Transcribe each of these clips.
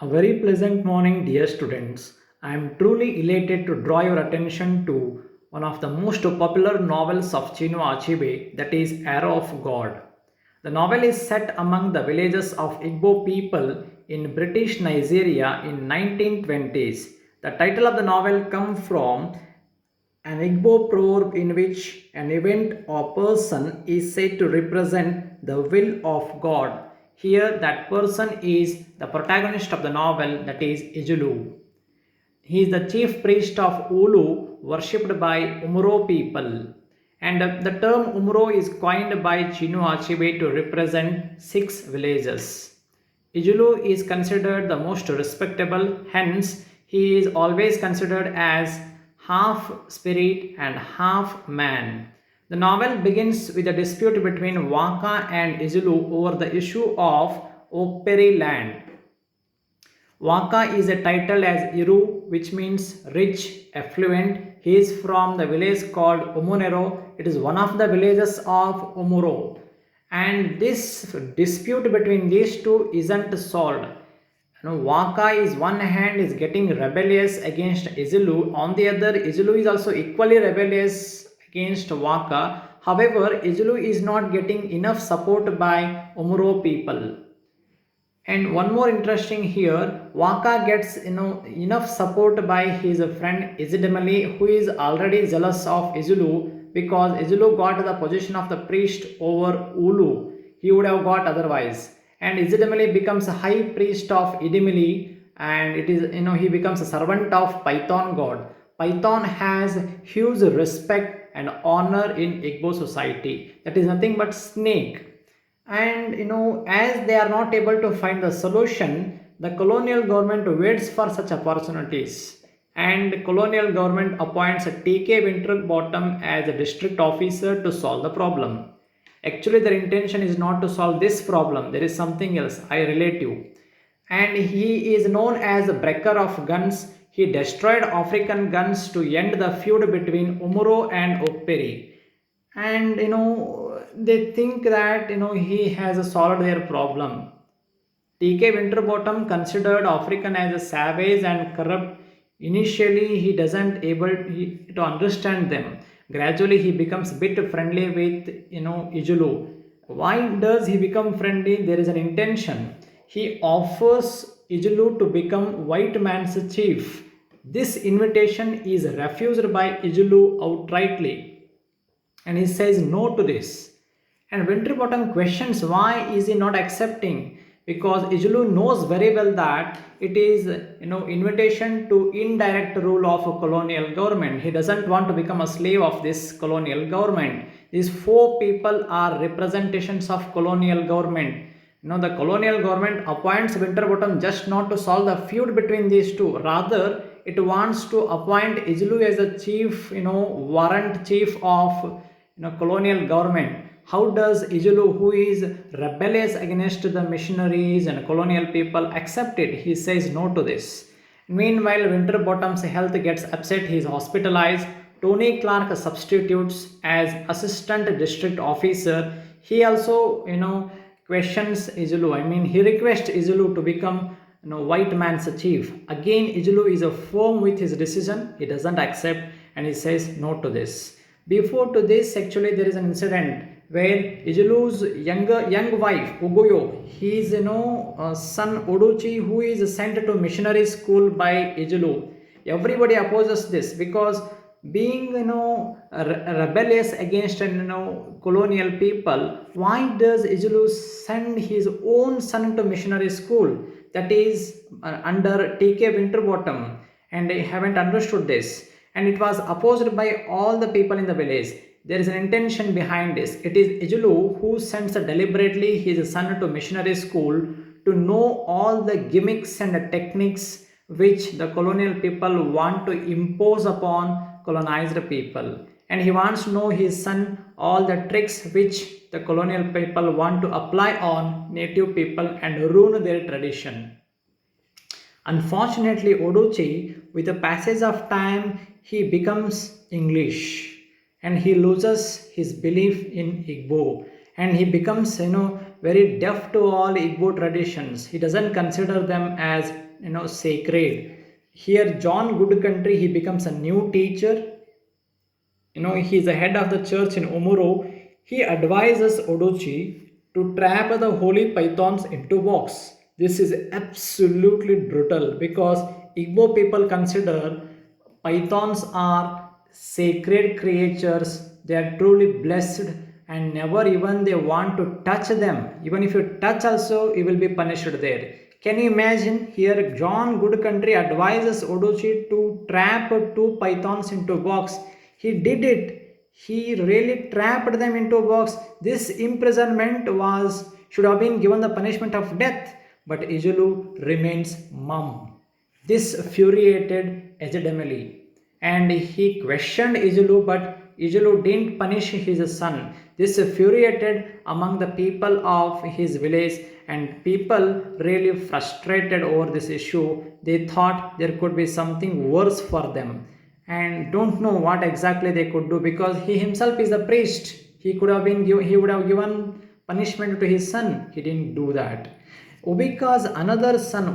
A very pleasant morning, dear students. I am truly elated to draw your attention to one of the most popular novels of Chinua Achebe, that is Arrow of God. The novel is set among the villages of Igbo people in British Nigeria in 1920s. The title of the novel comes from an Igbo proverb in which an event or person is said to represent the will of God. Here, that person is the protagonist of the novel, that is Ijulu. He is the chief priest of Ulu, worshipped by Umuro people. And the term Umuro is coined by Chinu Achebe to represent 6 villages. Ijulu is considered the most respectable, hence, he is always considered as half spirit and half man. The novel begins with a dispute between Waka and Ijulu over the issue of Okperi land. Waka is a title as Iru, which means rich, affluent. He is from the village called Umunero. It is one of the villages of Umuro. And this dispute between these two isn't solved. Waka is one hand is getting rebellious against Izulu. On the other, Izulu is also equally rebellious against Waka. However, Izulu is not getting enough support by Umuro people. And one more interesting here, Waka gets enough support by his friend Izidamali, who is already jealous of Izulu because Izulu got the position of the priest over Ulu. He would have got otherwise. And Izidamali becomes a high priest of Idimili, and it is he becomes a servant of Python god. Python has huge respect and honor in Igbo society. That is nothing but snake. And as they are not able to find the solution, the colonial government waits for such opportunities, and colonial government appoints a TK Winterbottom as a district officer to solve the problem. Actually, their intention is not to solve this problem, there is something else, I relate you. And he is known as a breaker of guns. He destroyed African guns to end the feud between Umuro and Okperi. And they think that he has solved their problem. TK Winterbottom considered African as a savage and corrupt. Initially, he doesn't able to understand them. Gradually, he becomes a bit friendly with Ijulu. Why does he become friendly? There is an intention. He offers Ijulu to become white man's chief. This invitation is refused by Ijulu outrightly, and he says no to this. And Winterbottom questions why is he not accepting, because Ijulu knows very well that it is invitation to indirect rule of a colonial government. He doesn't want to become a slave of this colonial government. These 4 people are representations of colonial government. The colonial government appoints Winterbottom just not to solve the feud between these two. Rather, it wants to appoint Ijulu as a chief, warrant chief of colonial government. How does Ijulu, who is rebellious against the missionaries and colonial people, accept it? He says no to this. Meanwhile, Winterbottom's health gets upset. He is hospitalized. Tony Clark substitutes as assistant district officer. He also, questions Ijulu. He requests Ijulu to become white man's chief. Again, Ijulu is firm with his decision. He doesn't accept, and he says no to this. Before to this, actually, there is an incident where Ijulu's young wife, Ugoyo, his son Oduchi, who is sent to missionary school by Ijulu. Everybody opposes this because being rebellious against colonial people, why does Ijulu send his own son to missionary school? That is under TK Winterbottom, and they haven't understood this, and it was opposed by all the people in the village. There is an intention behind this. It is Ijulu who sends deliberately his son to missionary school to know all the gimmicks and the techniques which the colonial people want to impose upon colonized people. And he wants to know his son all the tricks which the colonial people want to apply on native people and ruin their tradition. Unfortunately, Oduchi, with the passage of time, he becomes English, and he loses his belief in Igbo, and he becomes very deaf to all Igbo traditions. He doesn't consider them as sacred. Here, John Goodcountry, he becomes a new teacher. He's the head of the church in Omuro. He advises Odochi to trap the holy pythons into box. This is absolutely brutal because Igbo people consider pythons are sacred creatures. They are truly blessed, and never even they want to touch them. Even if you touch also, you will be punished there. Can you imagine? Here John Goodcountry advises Odochi to trap two pythons into box. He did it. He really trapped them into a box. This imprisonment was should have been given the punishment of death, but Ijulu remains mum. This infuriated Ejidemeli, and he questioned Ijulu, but Ijulu didn't punish his son. This infuriated among the people of his village, and people really frustrated over this issue. They thought there could be something worse for them, and don't know what exactly they could do because he himself is a priest. He would have given punishment to his son. He didn't do that. Obika's another son,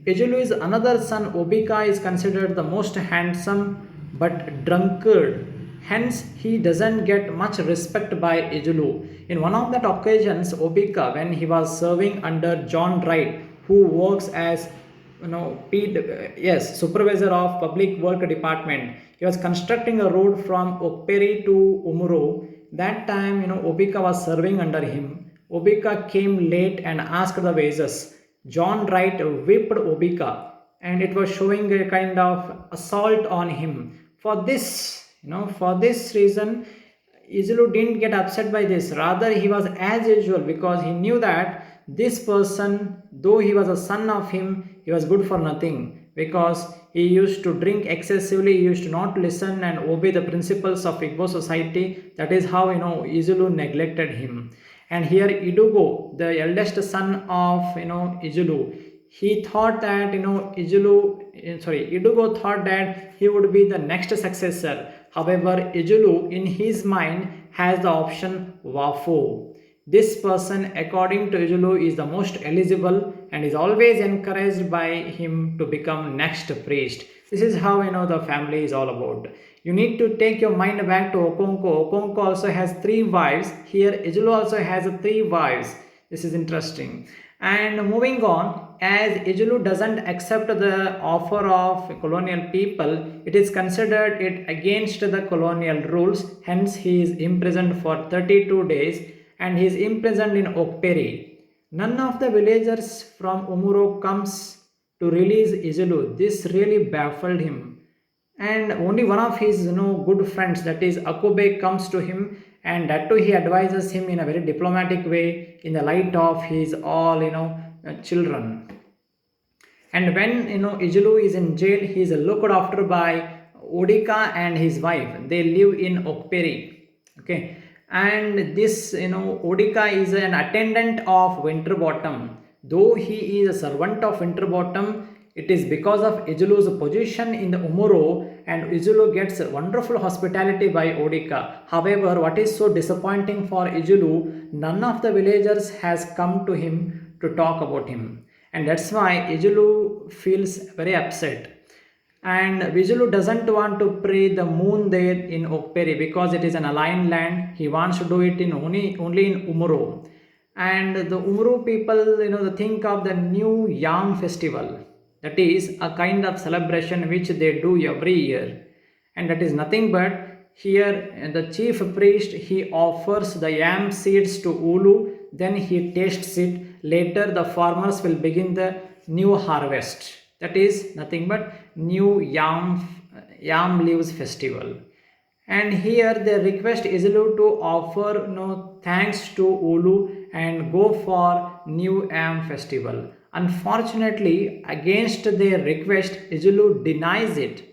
Ejulu is another son. Obika is considered the most handsome but drunkard. Hence, he doesn't get much respect by Ejulu. In one of that occasions, Obika, when he was serving under John Wright, who works as supervisor of public work department, he was constructing a road from Okperi to Umuro. That time, Obika was serving under him. Obika came late and asked the wages. John Wright whipped Obika, and it was showing a kind of assault on him. For this reason, Izilu didn't get upset by this. Rather, he was as usual because he knew that this person, though he was a son of him, he was good for nothing because he used to drink excessively, he used to not listen and obey the principles of Igbo society. That is how Izilu neglected him. And here Idugo, the eldest son of Ijulu, he thought that Idugo thought that he would be the next successor. However, Ijulu in his mind has the option Wafo. This person, according to Ijulu, is the most eligible and is always encouraged by him to become next priest. This is how the family is all about. You need to take your mind back to Okonko. Okonko also has 3 wives. Here, Ijulu also has 3 wives. This is interesting. And moving on, as Ijulu doesn't accept the offer of colonial people, it is considered it against the colonial rules. Hence, he is imprisoned for 32 days and he is imprisoned in Okperi. None of the villagers from Umuro comes to release Ijulu. This really baffled him. And only one of his good friends, that is Akube, comes to him, and that too he advises him in a very diplomatic way in the light of his all children. And when Ijulu is in jail, he is looked after by Odika and his wife. They live in Okperi. Okay, and this Odika is an attendant of Winterbottom. Though he is a servant of Winterbottom, it is because of Ijulu's position in the Umuro, and Ijulu gets wonderful hospitality by Odika. However, what is so disappointing for Ijulu, none of the villagers has come to him to talk about him. And that's why Ijulu feels very upset. And Ijulu doesn't want to pray the moon there in Okperi because it is an aligned land. He wants to do it in only in Umuro. And the Umuro people, they think of the new Yam festival. That is a kind of celebration which they do every year. And that is nothing but here the chief priest, he offers the yam seeds to Ulu, then he tastes it. Later the farmers will begin the new harvest. That is nothing but new yam leaves festival. And here they request Izilu to offer thanks to Ulu and go for new yam festival. Unfortunately, against their request, Ijulu denies it.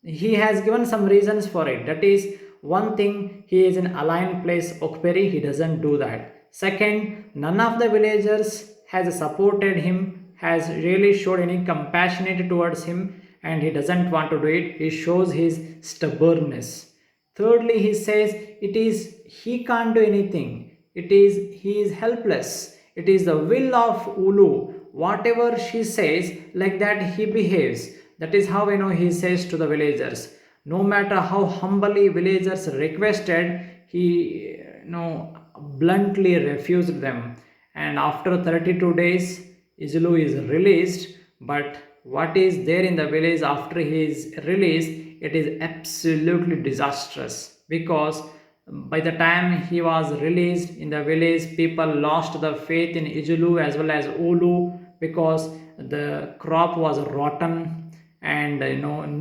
He has given some reasons for it. That is, one thing, he is in aligned place, Okperi, he doesn't do that. Second, none of the villagers has supported him, has really showed any compassionate towards him, and he doesn't want to do it. He shows his stubbornness. Thirdly, he says he can't do anything. It is he is helpless. It is the will of Ulu. Whatever she says, like that he behaves. That is how he says to the villagers. No matter how humbly villagers requested, he bluntly refused them. And after 32 days, Izulu is released. But what is there in the village after he is released, it is absolutely disastrous. Because by the time he was released in the village, people lost the faith in Izulu as well as Ulu, because the crop was rotten. And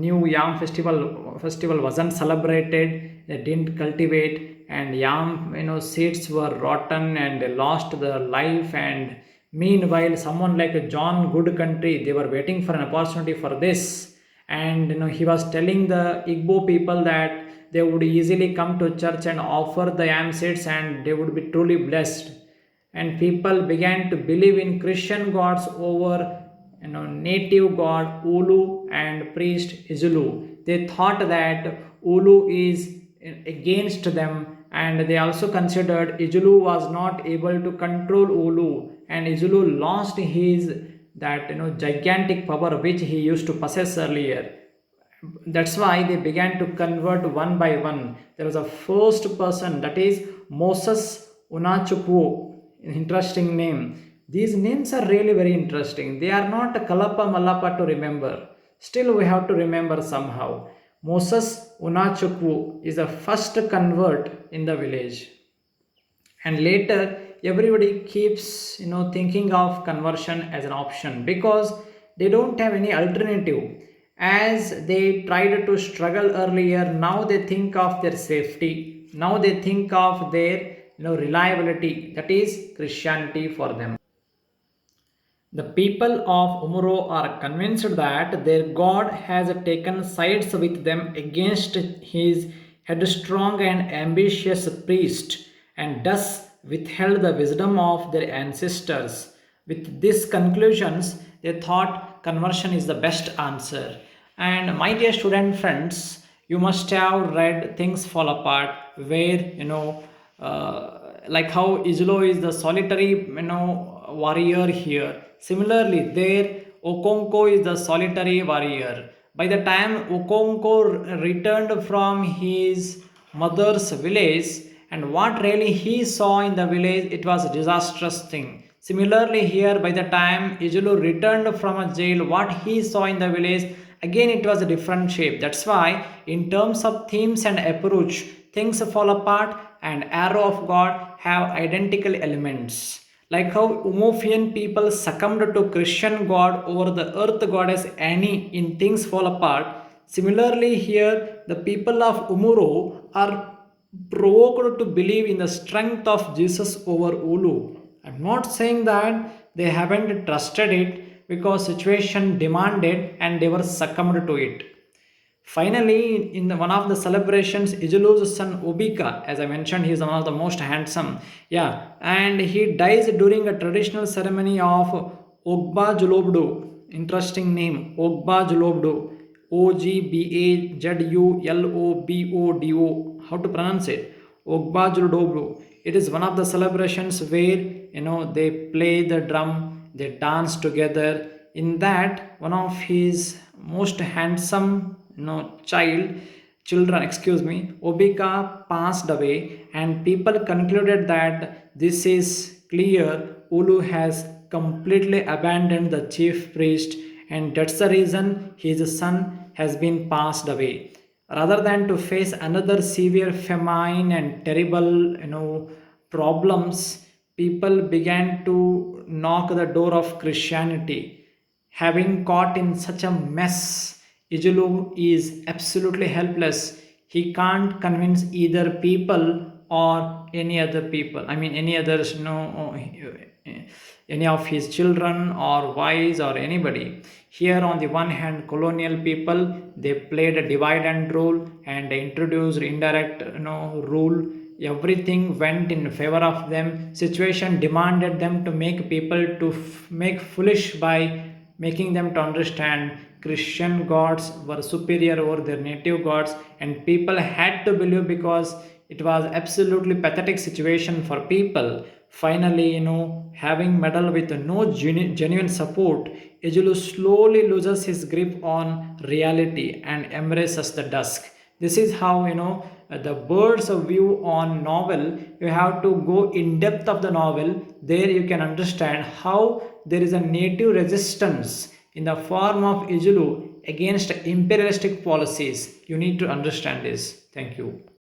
new yam festival wasn't celebrated. They didn't cultivate, and yam seeds were rotten and they lost their life. And meanwhile, someone like John Good Country, they were waiting for an opportunity for this. And he was telling the Igbo people that they would easily come to church and offer the yam seeds and they would be truly blessed. And people began to believe in Christian gods over native god Ulu and priest Izulu. They thought that Ulu is against them, and they also considered Izulu was not able to control Ulu, and Izulu lost his that gigantic power which he used to possess earlier. That's why they began to convert one by one. There was a first person, that is Moses Unachukwu. Interesting name. These names are really very interesting. They are not Kalapa Malapa to remember. Still, we have to remember somehow. Moses Unachukwu is the first convert in the village. And later, everybody keeps thinking of conversion as an option, because they don't have any alternative. As they tried to struggle earlier, now they think of their safety. Now they think of their reliability, that is Christianity for them. The people of Umuro are convinced that their God has taken sides with them against his headstrong and ambitious priest, and thus withheld the wisdom of their ancestors. With these conclusions, they thought conversion is the best answer. And my dear student friends, you must have read Things Fall Apart, where like how Izlo is the solitary warrior here. Similarly, there Okonko is the solitary warrior. By the time Okonko returned from his mother's village, and what really he saw in the village, it was a disastrous thing. Similarly, here by the time Ijulu returned from a jail, what he saw in the village, again it was a different shape. That's why, in terms of themes and approach, Things Fall Apart and Arrow of God have identical elements. Like how Umufian people succumbed to Christian God over the earth goddess Annie in Things Fall Apart. Similarly, here the people of Umuro are provoked to believe in the strength of Jesus over Ulu. I'm not saying that they haven't trusted it, because situation demanded and they were succumbed to it. Finally, in one of the celebrations, Ijulu's son Obika, as I mentioned, he is one of the most handsome. Yeah, and he dies during a traditional ceremony of Ogba Julobdu. Interesting name, Ogba Julobdu. Ogbajulobdo. How to pronounce it? Ogba Julobdu. It is one of the celebrations where they play the drum, they dance together. In that, one of his most handsome children, excuse me, Obika passed away, and people concluded that this is clear Ulu has completely abandoned the chief priest, and that's the reason his son has been passed away. Rather than to face another severe famine and terrible problems, people began to knock the door of Christianity. Having caught in such a mess, Ijulu is absolutely helpless. He can't convince either people or any other people. I mean, any others, any of his children or wives or anybody. Here, on the one hand, colonial people, they played a divide and rule, and they introduced indirect rule. Everything went in favor of them. Situation demanded them to make people to make foolish by making them to understand Christian gods were superior over their native gods, and people had to believe, because It was absolutely pathetic situation for people. Finally, having medal with no genuine support, Ejulu slowly loses his grip on reality and embraces the dusk. This is how the bird's view on novel. You have to go in depth of the novel. There you can understand how there is a native resistance in the form of Ijulu against imperialistic policies. You need to understand this. Thank you.